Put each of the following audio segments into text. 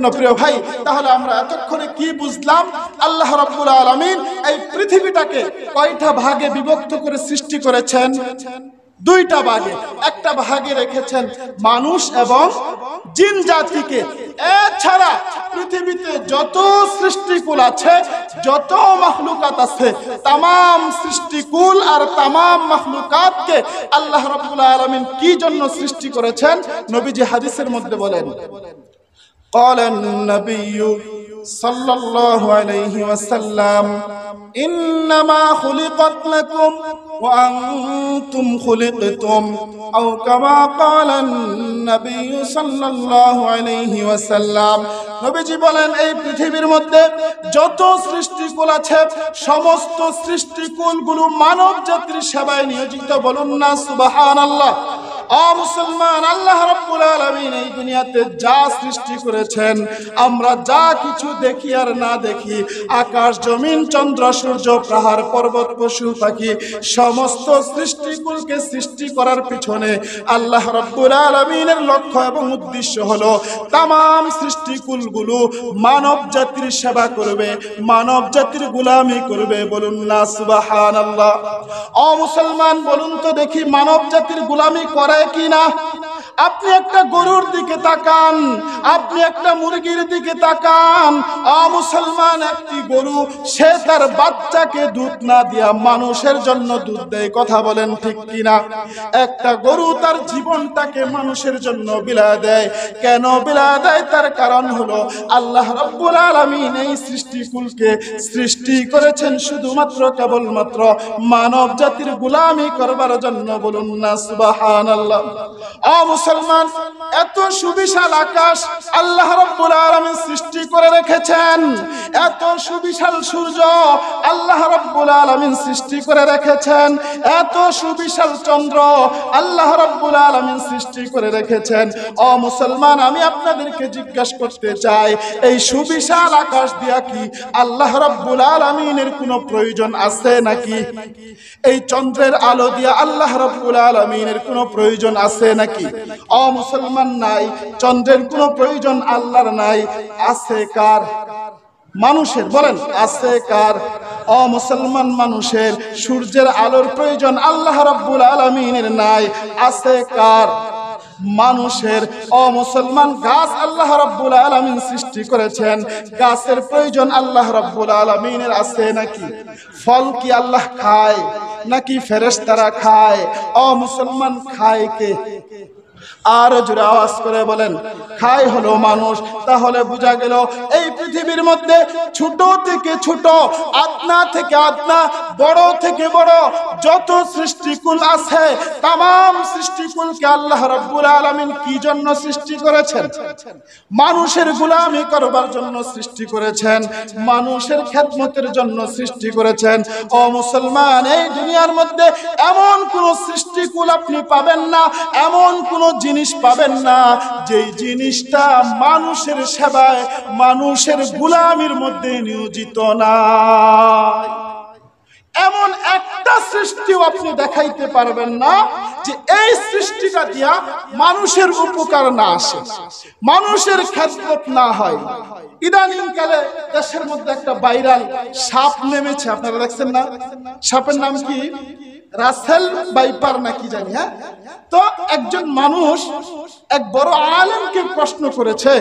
জন্য প্রিয় ভাই, তাহলে আমরা এতক্ষণে কি বুঝলাম? আল্লাহ রাব্বুল আলামিন এই পৃথিবীটাকে কয়টা ভাগে বিভক্ত করে সৃষ্টি করেছেন? দুইটা ভাগে। একটা ভাগে রেখেছেন মানুষ এবং জিন জাতিকে। এছাড়া পৃথিবীতে যত সৃষ্টিকুল আছে, যত মাখলুকাত আছে, তামাম সৃষ্টিকুল আর তামাম মাখলুকাতকে আল্লাহ রাব্বুল আলামিন কি জন্য সৃষ্টি করেছেন? নবীজি হাদিসের মধ্যে বলেন, قال النبي صلى الله عليه وسلم إنما خلقت لكم وأنتم خلقتم أو كما قال النبي صلى الله عليه وسلم। নবীজি বলেন, এই পৃথিবীর মধ্যে যত সৃষ্টিকুল আছে, সমস্ত সৃষ্টিকুলগুলো মানব জাতির সেবায় নিয়োজিত। বলুন না সুবহানাল্লাহ। ও মুসলমান, আল্লাহ রাব্বুল আলামিন এই দুনিয়াতে যা সৃষ্টি করেছেন, আমরা যা কিছু দেখি আর না দেখি, আকাশ জমিন চন্দ্র সূর্য পাহাড় পর্বত পশু পাখি, সমস্ত সৃষ্টিকুলকে সৃষ্টি করার পিছনে আল্লাহ রাব্বুল আলামিনের লক্ষ্য এবং উদ্দেশ্য হলো তামাম সৃষ্টিকুলগুলো মানব জাতির সেবা করবে, মানব জাতির গোলামি করবে। বলুন না সুবহানাল্লাহ। ও মুসলমান, বলুন তো দেখি, মানব জাতির গোলামি করে কি না? আপনি একটা গরুর দিকে তাকান, আপনি একটা মুরগির দিকে তাকান। মুসলমান, একটি গরু সে তার বাচ্চাকে দুধ না দিয়া মানুষের জন্য দুধ দেয়। কথা বলেন ঠিক কিনা? একটা গরু তার জীবনটাকে মানুষের জন্য বিলায় দেয়। কেন বিলায় দেয়? তার কারণ হলো আল্লাহ রাব্বুল আলামিন এই সৃষ্টিকুলকে সৃষ্টি করেছেন শুধুমাত্র কেবলমাত্র মানব জাতির গোলামি করবার জন্য। বলুন না সুবহানাল্লাহ। মুসলমান, এত সুবিশাল আকাশ আল্লাহ রাব্বুল আলামিন সৃষ্টি করে রেখেছেন, এত সুবিশাল সূর্য আল্লাহ রাব্বুল আলামিন সৃষ্টি করে রেখেছেন, এত সুবিশাল চন্দ্র আল্লাহ রাব্বুল আলামিন সৃষ্টি করে রেখেছেন। ও মুসলমান, আমি আপনাদেরকে জিজ্ঞাসা করতে চাই, এই সুবিশাল আকাশ দিয়া কি আল্লাহ রাব্বুল আলামিনের কোনো প্রয়োজন আছে নাকি? এই চন্দ্রের আলো দিয়া আল্লাহ রাব্বুল আলামিনের কোনো প্রয়োজন আছে নাকি? ও মুসলমান, নাই। চন্দ্রের কোনো প্রয়োজন আল্লাহর নাই। আছে কার? মানুষের। বলেন, আছে কার? ও মুসলমান, মানুষের। সূর্যের আলোর প্রয়োজন আল্লাহ রাব্বুল আলামিনের নাই। আছে কার? মানুষের। ও মুসলমান, গাছ আল্লাহ রাব্বুল আলামিন সৃষ্টি করেছেন, গাছের প্রয়োজন আল্লাহ রাব্বুল আলামিনের আছে নাকি? ফল কি আল্লাহ খায় নাকি ফেরেশতারা খায়? ও মুসলমান, খায় কে? আর জোরে আওয়াজ করে বলেন, খায় হলো মানুষ। তাহলে বোঝা গেল এই পৃথিবীর মধ্যে ছোট থেকে ছোট, আদনা থেকে আদনা, বড় থেকে বড় যত সৃষ্টিকুল আছে, তামাম সৃষ্টিকুলকে আল্লাহ রাব্বুল আলামিন কি জন্য সৃষ্টি করেছেন? মানুষের গোলামি করবার জন্য সৃষ্টি করেছেন, মানুষের খেদমতের জন্য সৃষ্টি করেছেন। ও মুসলমান, এই দুনিয়ার মধ্যে এমন কোন সৃষ্টিকুল আপনি পাবেন না, এমন কোন জিনিস পাবেন না যেই জিনিসটা মানুষের সেবায়, মানুষের গোলামির মধ্যে নিয়োজিত না। এমন একটা সৃষ্টিও আপনি দেখাইতে পারবেন না যে এই সৃষ্টিটা দিয়া মানুষের উপকার না আসে, মানুষের খেদমত না হয়। ইদানিং কালে দেশের মধ্যে একটা ভাইরাল সাপ নেমেছে, আপনারা দেখছেন না? সাপের নাম কি? রাসেল ভাইপার নাকি জানি। হ্যাঁ, তো একজন মানুষ এক বড় আলেমকে প্রশ্ন করেছে,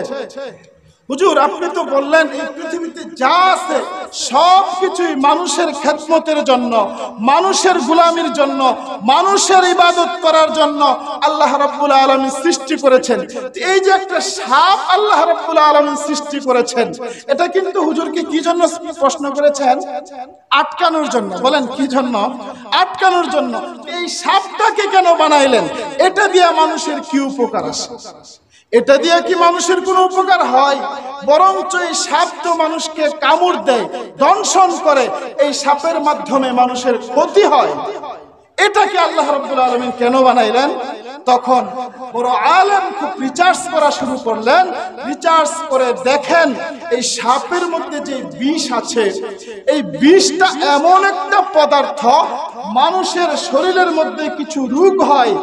হুজুর, আপনি তো বললেন এই পৃথিবীতে যা আছে সব কিছুই মানুষের খেদমতের জন্য, মানুষের গোলামির জন্য, মানুষের ইবাদত করার জন্য আল্লাহ রাব্বুল আলামিন সৃষ্টি করেছেন। এই যে একটা সাপ আল্লাহ রাব্বুল আলামিন সৃষ্টি করেছেন, এটা কিন্তু হুজুরকে কি জন্য প্রশ্ন করেছেন? আটকানোর জন্য। বলেন, কি জন্য? আটকানোর জন্য। এই সাপটাকে কেন বানাইলেন? এটা দিয়ে মানুষের কি উপকার আসে? এটা দিয়ে কি মানুষের কোনো উপকার হয়? বরঞ্চ এই সাপ তো মানুষকে কামড় দেয়, দংশন করে, এই সাপের মাধ্যমে মানুষের ক্ষতি হয়। এটাকে আল্লাহ রাব্বুল আলামিন কেন বানাইলেন? তখন বড় আলেম খুব রিসার্চ করা শুরু করলেন। রিসার্চ করে দেখেন এই সাপের মধ্যে যে বিষ আছে, এই বিষটা এমন একটা পদার্থ, মানুষের শরীরের মধ্যে কিছু রোগ হয়,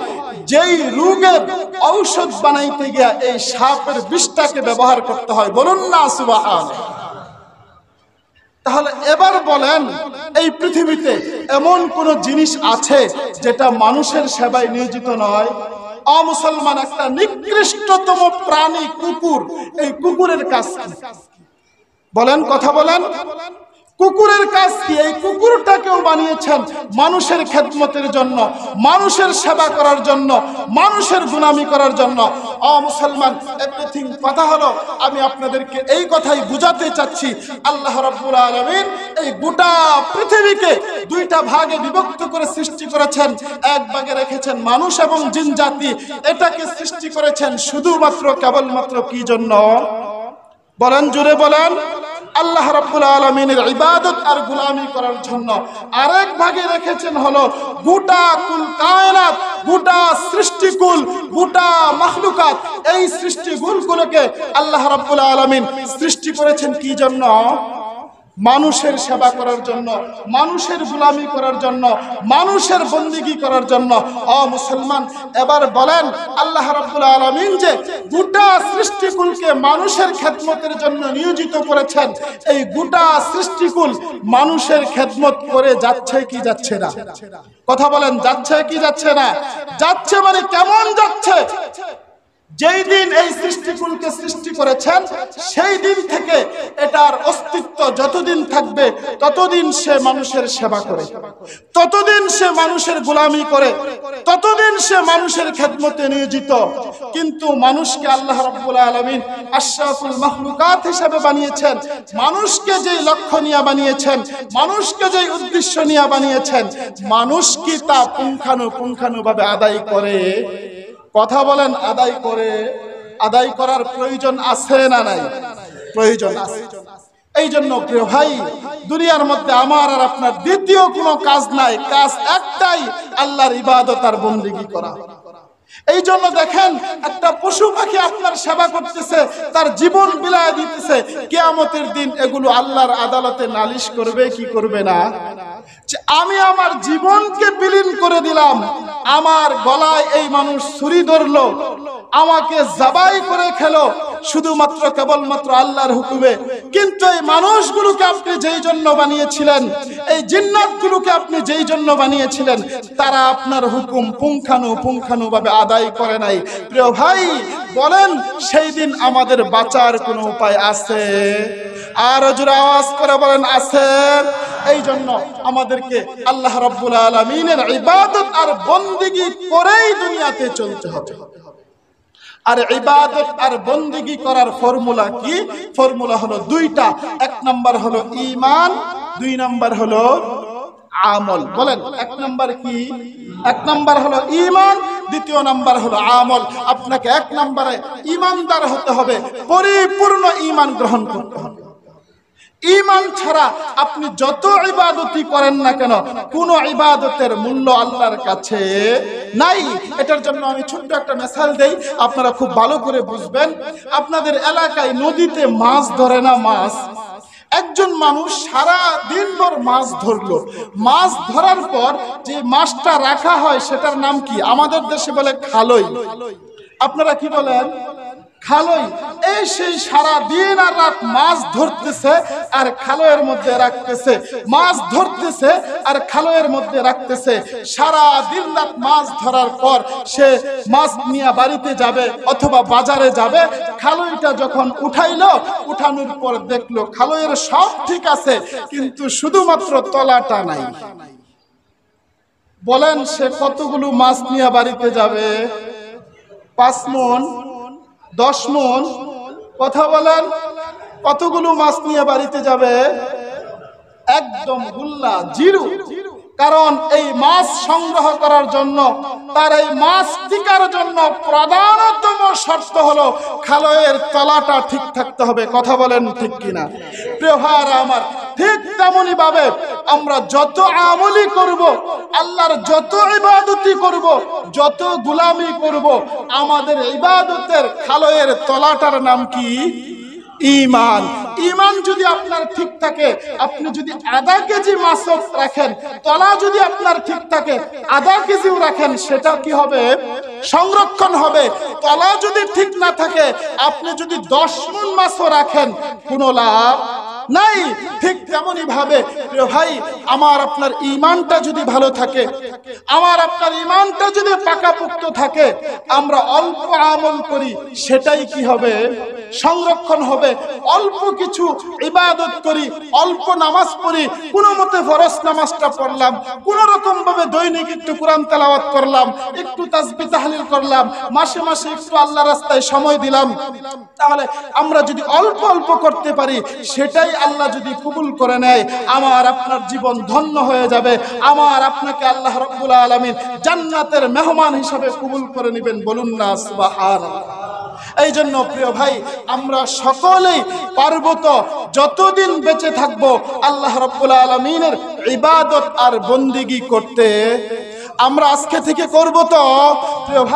যেই রোগের ঔষধ বানাইতে গিয়া এই সাপের বিষটাকে ব্যবহার করতে হয়। বলুন না সুবহানাল্লাহ। তাহলে এবার বলেন, এই পৃথিবীতে এমন কোন জিনিস আছে যেটা মানুষের সেবায় নিয়োজিত নয়? অমুসলমান একটা নিকৃষ্টতম প্রাণী কুকুর, এই কুকুরের কাজ কি? বলেন, কথা বলেন। কুকুরের কাজ কি? এই কুকুরটাকেও বানিয়েছেন মানুষের খেদমতের জন্য, মানুষের সেবা করার জন্য, মানুষের গুলামি করার জন্য। মুসলমান, এভরিথিং কথা হলো, আমি আপনাদেরকে এই কথাই বুঝাতে চাচ্ছি, আল্লাহ রাব্বুল আলামিন এই গোটা পৃথিবীকে দুইটা ভাগে বিভক্ত করে সৃষ্টি করেছেন। এক ভাগে রেখেছেন মানুষ এবং জিন জাতি। এটাকে সৃষ্টি করেছেন শুধুমাত্র কেবলমাত্র কি জন্য? বলেন, জোরে বলেন। আল্লাহ রাব্বুল আলামিনের ইবাদত আর গোলামি করার জন্য। আরেক ভাগে রেখেছেন হলো গোটা কুল কায়নাত, গোটা সৃষ্টিকুল, গোটা মাখলুকাত। এই সৃষ্টিকুলগুলোকে আল্লাহ রাব্বুল আলামিন সৃষ্টি করেছেন কি জন্য? মানুষের সেবা করার জন্য, মানুষের গোলামি করার জন্য, মানুষের বন্দেগী করার জন্য। মুসলমান, এবার বলেন, আল্লাহ রাব্বুল আলামিন যে গোটা সৃষ্টিকুলকে মানুষের খেদমতের জন্য নিয়োজিত করেছেন, এই গোটা সৃষ্টিকুল মানুষের খেদমত করে যাচ্ছে কি যাচ্ছে না? কথা বলেন, যাচ্ছে কি যাচ্ছে না? যাচ্ছে মানে কেমন যাচ্ছে? যেই দিন এই সৃষ্টিকুলকে সৃষ্টি করেছেন সেই দিন থেকে এটার অস্তিত্ব যতদিন থাকবে ততদিন সে মানুষের সেবা করে, ততদিন সে মানুষের গোলামি করে, ততদিন সে মানুষের খেদমতে নিয়োজিত। কিন্তু মানুষকে আল্লাহ রাব্বুল আলামিন আশরাফুল মাখলুকাত হিসেবে বানিয়েছেন। মানুষকে যেই লক্ষ্য নিয়ে বানিয়েছেন, মানুষকে যেই উদ্দেশ্য নিয়ে বানিয়েছেন, মানুষ কি তা পুঙ্খানুপুঙ্খানুভাবে আদায় করে? কথা বলেন, আদায় করে? আদায় করার প্রয়োজন আছে না নাই? প্রয়োজন আছে। এই জন্য প্রিয় ভাই, দুনিয়ার মধ্যে আমার আর আপনার দ্বিতীয় কোনো কাজ নাই, কাজ একটাই, আল্লাহর ইবাদত আর বন্দেগী করা। এই জন্য দেখেন, একটা পশু পাখি আপনার সেবা করতেছে, তার জীবন বিলায় দিতেছে, কিয়ামতের দিন এগুলো আল্লাহর আদালতে নালিশ করবে কি করবে না? যে আমি আমার জীবনকে বিলীন করে দিলাম, আমার গলায় এই মানুষ ছুরি ধরলো, আমাকে জবাই করে খেলো শুধুমাত্র কেবলমাত্র আল্লাহর হুকুমে। কিন্তু এই মানুষগুলোকে আপনি যেই জন্য বানিয়েছিলেন, এই জিন্নাতগুলোকে আপনি যেই জন্য বানিয়েছিলেন, তারা আপনার হুকুম পুঙ্খানুপুঙ্খানুভাবে আদায় করে নাই। প্রিয় ভাই, বলেন, সেই দিন আমাদের বাঁচার কোনো উপায় আছে? আর জোরে আওয়াজ করে বলেন, আছে? এই জন্য আমাদেরকে আল্লাহ রাব্বুল আলামিনের ইবাদত আর বন্দেগী করেই দুনিয়াতে চলতে হবে। আর ইবাদত আর বন্দেগী করার ফর্মুলা কি? ফর্মুলা হলো দুইটা। এক নাম্বার হলো ঈমান, দুই নাম্বার হলো আমল। বলেন, এক নাম্বার কি? এক নাম্বার হলো ঈমান, দ্বিতীয় নাম্বার হলো আমল। আপনাকে এক নাম্বারে ঈমানদার হতে হবে, পরিপূর্ণ ঈমান গ্রহণ করতে হবে। ঈমান ছাড়া আপনি যত ইবাদতই করেন না কেন, কোন ইবাদতের মূল্য আল্লাহর কাছে নাই। এটার জন্য আমি ছোট্ট একটা মিসাল দেই, আপনারা খুব ভালো করে বুঝবেন। আপনাদের এলাকায় নদীতে মাছ ধরে না? মাছ, একজন মানুষ সারা দিনভর মাছ ধরলো। মাছ ধরার পর যে মাছটা রাখা হয় সেটার নাম কি? আমাদের দেশে বলে খালই। আপনারা কি বলেন? খালই। এই সেই সারা দিন আর রাত মাছ ধরতেছে আর খালয়ের মধ্যে রাখতেছে, মাছ ধরতেছে আর খালয়ের মধ্যে রাখতেছে। সারা দিন রাত মাছ ধরার পর সে মাছ নিয়ে বাড়িতে যাবে অথবা বাজারে যাবে। খালইটা যখন উঠাইলো, উঠানোর পর দেখলো খালয়ের সব ঠিক আছে, কিন্তু শুধুমাত্র তলাটা নাই। বলেন, সে কতগুলো মাছ নিয়ে বাড়িতে যাবে? 5 মণ, 10 মণ? কথা বলেন, কতগুলো মাছ নিয়ে বাড়িতে যাবে? একদম গুল্লা, জিরো। কারণ এই মাছ সংগ্রহ করার জন্য, তার এই মাছ টিকার জন্য প্রধানতম শর্ত হলো খালয়ের তলাটা ঠিক থাকতে হবে। কথা বলেন ঠিক কিনা? প্রিয় ভাইরা আমার, ঠিক তেমনি ভাবে আমরা যত আমলি করব, আল্লাহর যত ইবাদতি করব, যত গোলামি করব, আমাদের ইবাদতের খালয়ের তলাটার নাম কি? ঈমান। ঈমান যদি আপনার ঠিক থাকে, আপনি যদি আধা কেজি মাছও রাখেন, তলা যদি আপনার ঠিক থাকে, আধা কেজিও রাখেন, সেটা কি হবে? সংরক্ষণ হবে। তলা যদি ঠিক না থাকে, আপনি যদি 10 মণ মাছও রাখেন, কোনো লাভ নাই। ঠিক তেমনি ভাবে প্রিয় ভাই, আমার আপনার ঈমানটা যদি ভালো থাকে, আমার আপনার ঈমানটা যদি পাকাপোক্ত থাকে, আমরা অল্প আমল করি, সেটাই কি হবে? সংরক্ষণ হবে। অল্প কিছু ইবাদত করি, অল্প নামাজ পড়ি, কোনো মতে ফরজ নামাজটা পড়লাম, কোনো রকম ভাবে দৈনিক একটু কোরআন তেলাওয়াত করলাম, একটু তাসবিহ তাহলিল করলাম, মাসে মাসে একটু আল্লাহ রাস্তায় সময় দিলাম, তাহলে আমরা যদি অল্প অল্প করতে পারি, সেটাই আল্লাহ যদি কবুল করে নেয়, আমার আপনার জীবন ধন্য হয়ে যাবে। আমার আপনাকে আল্লাহ রাব্বুল আলামিন জান্নাতের মেহমান হিসাবে কবুল করে নেবেন। বলুন না সুবহানাল্লাহ। এই জন্য প্রিয় ভাই, আমরা সকলেই পারবো তো যতদিন বেঁচে থাকবো আল্লাহ রাব্বুল আলামিনের ইবাদত আর বন্দেগী করতে। আমরা আজকে থেকে করবো তো প্রিয় ভাই।